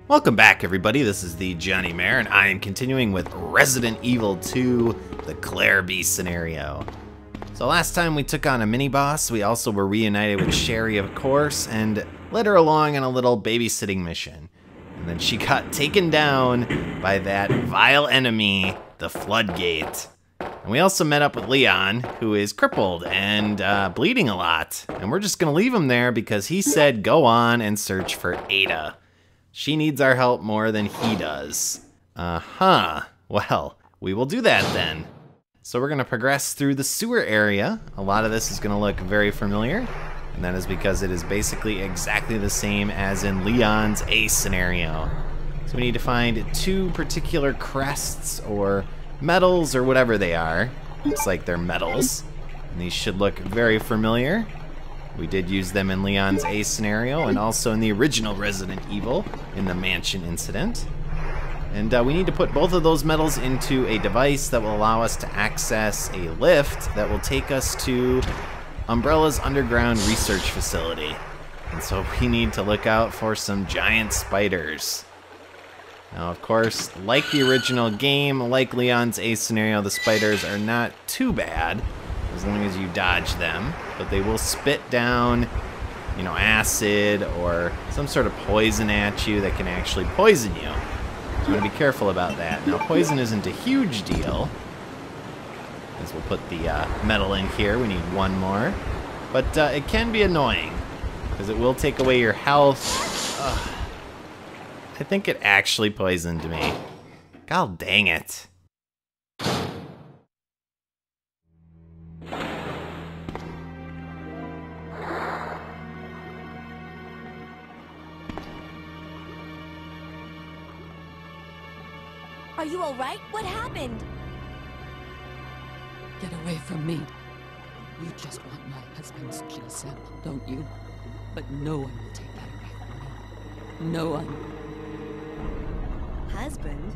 Welcome back, everybody. This is the Johnny Mare, and I am continuing with Resident Evil 2, the Claire B scenario. So last time we took on a mini-boss, we also were reunited with Sherry, of course, and led her along on a little babysitting mission. And then she got taken down by that vile enemy, the Floodgate. And we also met up with Leon, who is crippled and bleeding a lot. And we're just gonna leave him there because he said go on and search for Ada. She needs our help more than he does. Well, we will do that then. So we're gonna progress through the sewer area. A lot of this is gonna look very familiar, and that is because it is basically exactly the same as in Leon's Ace scenario. So we need to find two particular crests or medals or whatever they are. Looks like they're medals, and these should look very familiar. We did use them in Leon's Ace scenario and also in the original Resident Evil in the mansion incident. And we need to put both of those medals into a device that will allow us to access a lift that will take us to Umbrella's underground research facility. And so we need to look out for some giant spiders. Now, of course, like the original game, like Leon's Ace scenario, the spiders are not too bad as long as you dodge them, but they will spit down, you know, acid or some sort of poison at you that can actually poison you. So you want to be careful about that. Now, poison isn't a huge deal, as we'll put the metal in here. We need one more, but it can be annoying because it will take away your health. I think it actually poisoned me. God dang it. Are you all right? What happened? Get away from me. You just want my husband's G sample, don't you? But no one will take that away from me. No one. Husband?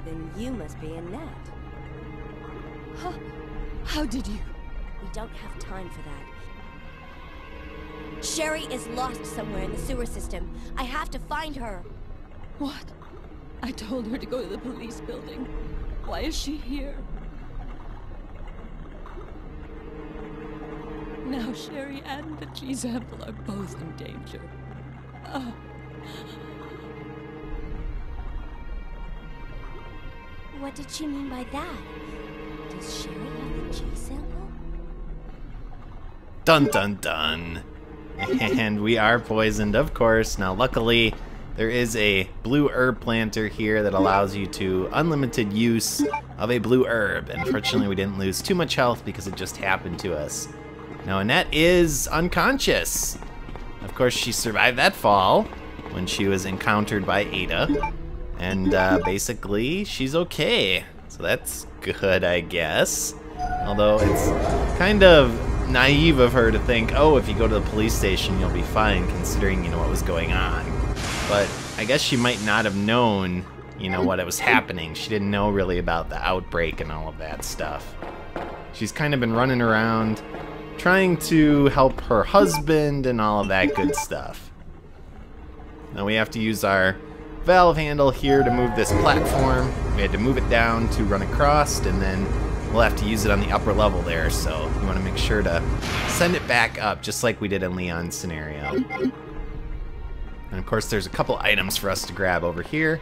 Then you must be Annette. How did you? We don't have time for that. Sherry is lost somewhere in the sewer system. I have to find her. What? I told her to go to the police building. Why is she here? Now Sherry and the G sample are both in danger. Oh. What did she mean by that? Does Sherry have the G sample? Dun dun dun. And we are poisoned, of course. Now, luckily, there is a blue herb planter here that allows you to unlimited use of a blue herb. And fortunately, we didn't lose too much health because it just happened to us. Now, Annette is unconscious. Of course, she survived that fall when she was encountered by Ada. And basically, she's okay. So that's good, I guess. Although it's kind of naive of her to think, oh, if you go to the police station, you'll be fine, considering, you know, what was going on. But I guess she might not have known, you know, what was happening. She didn't know really about the outbreak and all of that stuff. She's kind of been running around trying to help her husband and all of that good stuff. Now we have to use our valve handle here to move this platform. We had to move it down to run across, and then we'll have to use it on the upper level there, so you want to make sure to send it back up, just like we did in Leon's scenario. And of course, there's a couple items for us to grab over here.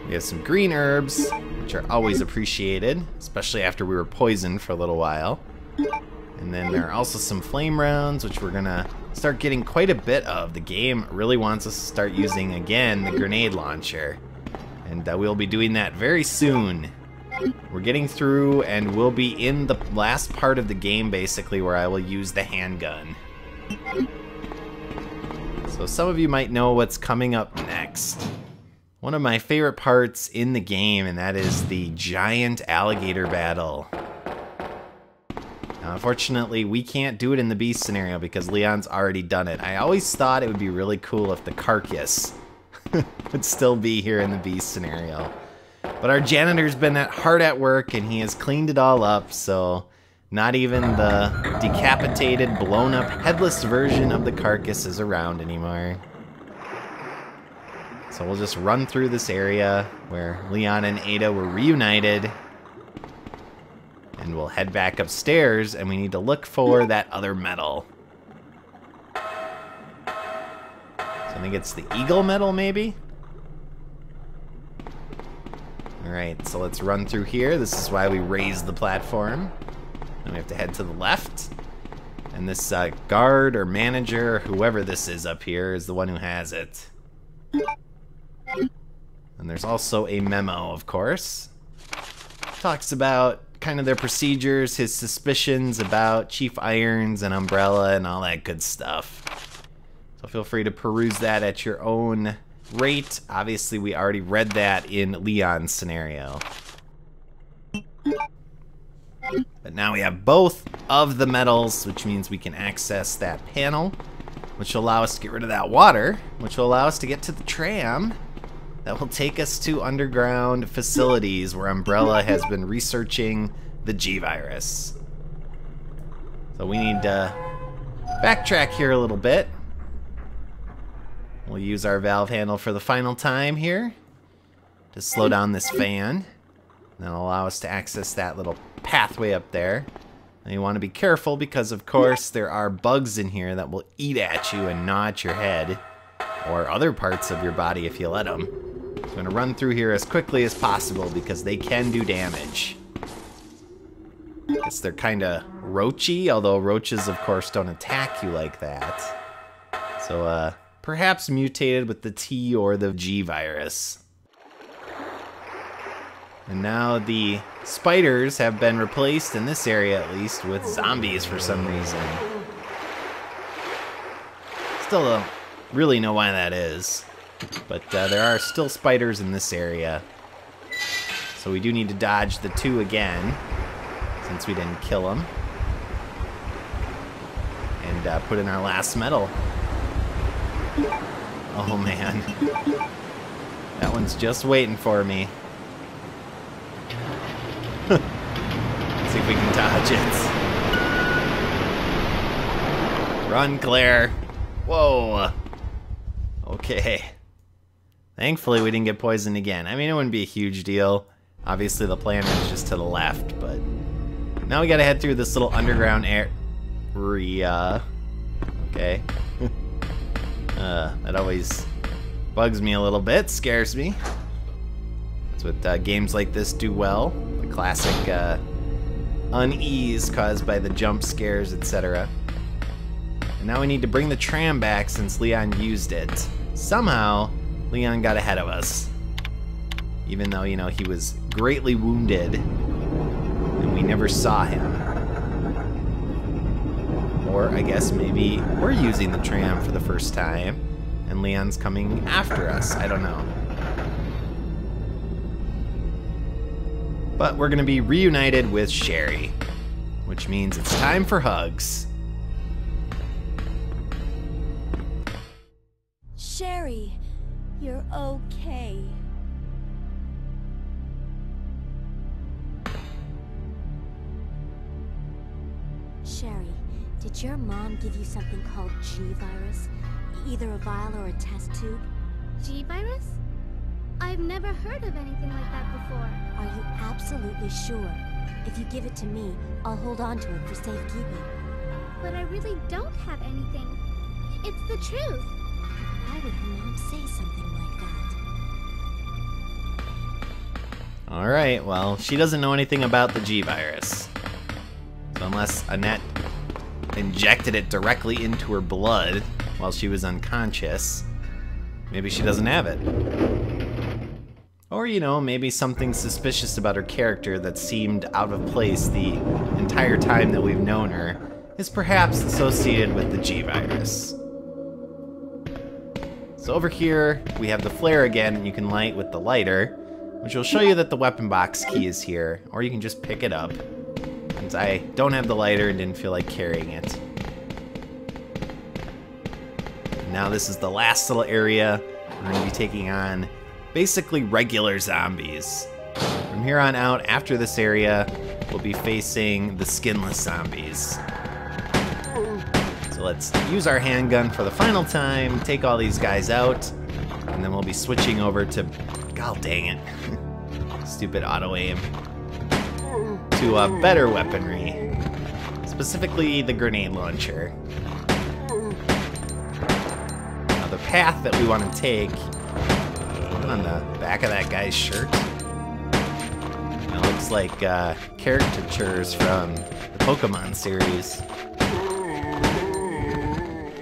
We have some green herbs, which are always appreciated, especially after we were poisoned for a little while. And then there are also some flame rounds, which we're gonna start getting quite a bit of. The game really wants us to start using, again, the grenade launcher. And we'll be doing that very soon. We're getting through, and we'll be in the last part of the game, basically, where I will use the handgun. So some of you might know what's coming up next. One of my favorite parts in the game, and that is the giant alligator battle. Now, unfortunately, we can't do it in the Beast scenario because Leon's already done it. I always thought it would be really cool if the carcass would still be here in the beast scenario. But our janitor's been hard at work, and he has cleaned it all up, so not even the decapitated, blown up, headless version of the carcass is around anymore. So we'll just run through this area where Leon and Ada were reunited. And we'll head back upstairs, and we need to look for that other medal. So I think it's the eagle medal, maybe? Alright, so let's run through here. This is why we raised the platform. And we have to head to the left. And this guard or manager, or whoever this is up here, is the one who has it. And there's also a memo, of course. Talks about kind of their procedures, his suspicions about Chief Irons and Umbrella and all that good stuff. So feel free to peruse that at your own rate. Obviously, we already read that in Leon's scenario. But now we have both of the medals, which means we can access that panel, which will allow us to get rid of that water, which will allow us to get to the tram that will take us to underground facilities where Umbrella has been researching the G-Virus. So we need to backtrack here a little bit. We'll use our valve handle for the final time here to slow down this fan. That'll allow us to access that little pathway up there. And you want to be careful because, of course, there are bugs in here that will eat at you and gnaw at your head or other parts of your body if you let them. So I'm going to run through here as quickly as possible because they can do damage. I guess they're kind of roachy, although roaches, of course, don't attack you like that. So, perhaps mutated with the T or the G virus. And now the spiders have been replaced, in this area at least, with zombies for some reason. Still don't really know why that is. But there are still spiders in this area. So we do need to dodge the two again, since we didn't kill them. And put in our last medal. Oh man. That one's just waiting for me. Let's see if we can dodge it. Run, Claire. Whoa. Okay. Thankfully, we didn't get poisoned again. I mean, it wouldn't be a huge deal. Obviously, the planter is just to the left, but now we gotta head through this little underground area. Okay. That always bugs me a little bit, scares me. That's what games like this do well. The classic unease caused by the jump scares, etc. And now we need to bring the tram back since Leon used it. Somehow, Leon got ahead of us. Even though, you know, he was greatly wounded and we never saw him. Or I guess maybe we're using the tram for the first time and Leon's coming after us. I don't know. But we're gonna be reunited with Sherry, which means it's time for hugs. Sherry, you're okay. Sherry, did your mom give you something called G-Virus? Either a vial or a test tube? G-Virus? I've never heard of anything like that before. Are you absolutely sure? If you give it to me, I'll hold on to it for safekeeping. But I really don't have anything. It's the truth. Why would her mom say something like that? Alright, well, she doesn't know anything about the G-Virus. So unless Annette injected it directly into her blood while she was unconscious, maybe she doesn't have it. Or, you know, maybe something suspicious about her character that seemed out of place the entire time that we've known her is perhaps associated with the G-Virus. So over here, we have the flare again, and you can light with the lighter, which will show you that the weapon box key is here, or you can just pick it up, since I don't have the lighter and didn't feel like carrying it. And now this is the last little area We're going to be taking on basically regular zombies. From here on out, after this area, we'll be facing the skinless zombies. So let's use our handgun for the final time, take all these guys out, and then we'll be switching over to, god dang it, stupid auto aim, to better weaponry, specifically the grenade launcher. Now the path that we want to take, on the back of that guy's shirt, it looks like caricatures from the Pokemon series.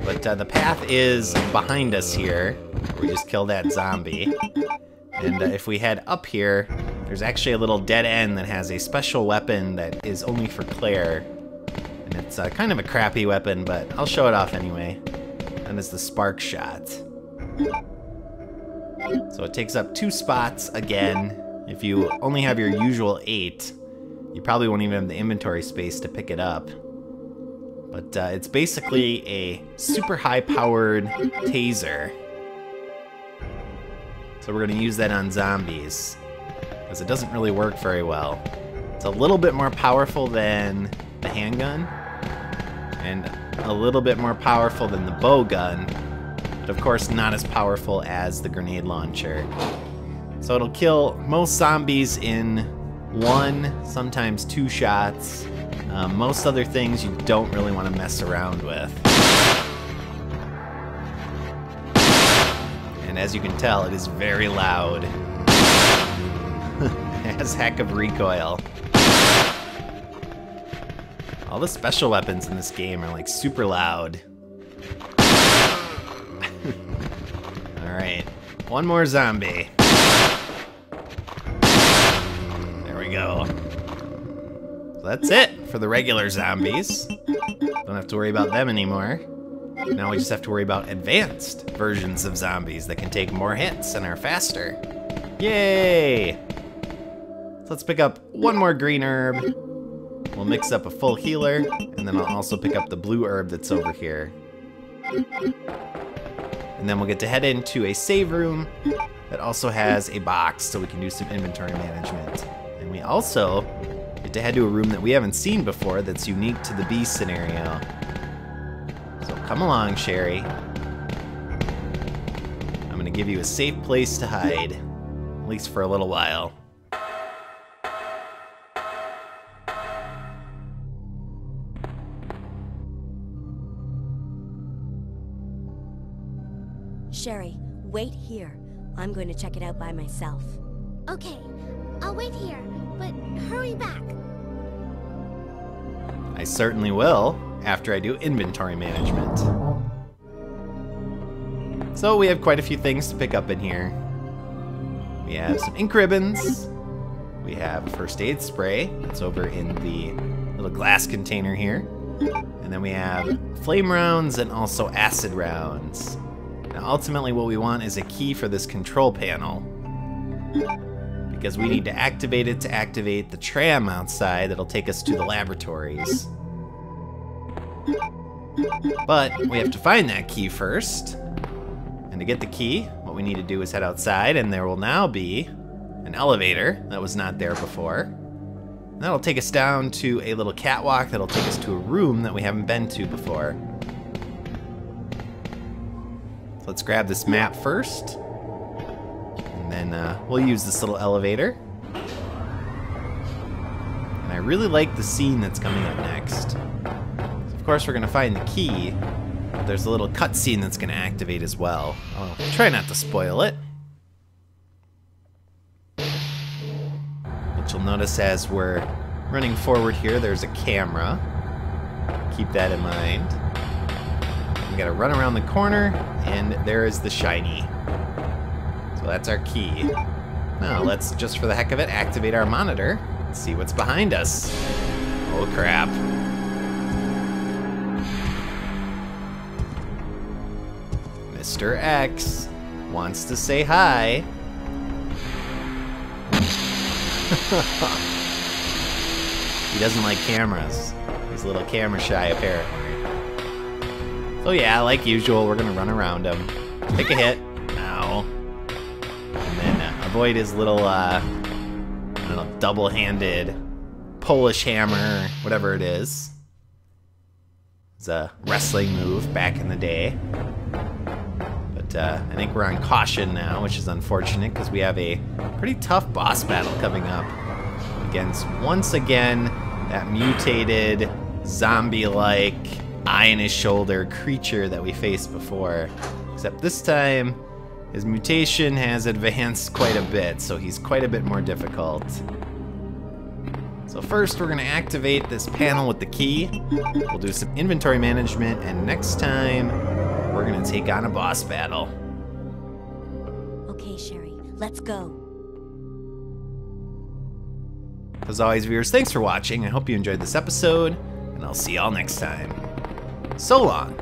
But the path is behind us here, where we just killed that zombie. And if we head up here, there's actually a little dead end that has a special weapon that is only for Claire. And it's kind of a crappy weapon, but I'll show it off anyway. And it's the spark shot. So it takes up 2 spots again. If you only have your usual 8, you probably won't even have the inventory space to pick it up. But it's basically a super high-powered taser. So we're going to use that on zombies, because it doesn't really work very well. It's a little bit more powerful than the handgun, and a little bit more powerful than the bow gun, but of course not as powerful as the grenade launcher. So it'll kill most zombies in 1, sometimes 2 shots. Most other things you don't really want to mess around with. And as you can tell, it is very loud. It has heck of recoil. All the special weapons in this game are like super loud. Alright, one more zombie. There we go. So that's it for the regular zombies. Don't have to worry about them anymore. Now we just have to worry about advanced versions of zombies that can take more hits and are faster. Yay! So let's pick up one more green herb. We'll mix up a full healer, and then I'll also pick up the blue herb that's over here. And then we'll get to head into a save room that also has a box so we can do some inventory management. And we also get to head to a room that we haven't seen before that's unique to the bee scenario. So come along, Sherry. I'm gonna give you a safe place to hide, at least for a little while. Sherry, wait here. I'm going to check it out by myself. Okay, I'll wait here, but hurry back. I certainly will, after I do inventory management. So we have quite a few things to pick up in here. We have some ink ribbons. We have a first aid spray. That's over in the little glass container here. And then we have flame rounds and also acid rounds. Now ultimately what we want is a key for this control panel, because we need to activate the tram outside that'll take us to the laboratories. But we have to find that key first. And to get the key, what we need to do is head outside, and there will now be an elevator that was not there before. And that'll take us down to a little catwalk that'll take us to a room that we haven't been to before. So let's grab this map first. And then we'll use this little elevator. And I really like the scene that's coming up next. So of course we're gonna find the key, but there's a little cutscene that's gonna activate as well. I'll try not to spoil it. But you'll notice as we're running forward here, there's a camera. Keep that in mind. We gotta run around the corner, and there is the shiny. So that's our key. Now let's, just for the heck of it, activate our monitor. Let's see what's behind us. Oh crap. Mr. X wants to say hi. He doesn't like cameras. He's a little camera shy apparently. So yeah, like usual, we're gonna run around him. Take a hit. Ow. avoid his little, I don't know, double-handed Polish hammer, whatever it is. It's a wrestling move back in the day. But I think we're on caution now, which is unfortunate because we have a pretty tough boss battle coming up against, once again, that mutated, zombie-like, eye-in-his-shoulder creature that we faced before. Except this time, his mutation has advanced quite a bit, so he's quite a bit more difficult. So first, we're going to activate this panel with the key. We'll do some inventory management, and next time, we're going to take on a boss battle. Okay, Sherry, let's go. As always, viewers, thanks for watching. I hope you enjoyed this episode, and I'll see y'all next time. So long.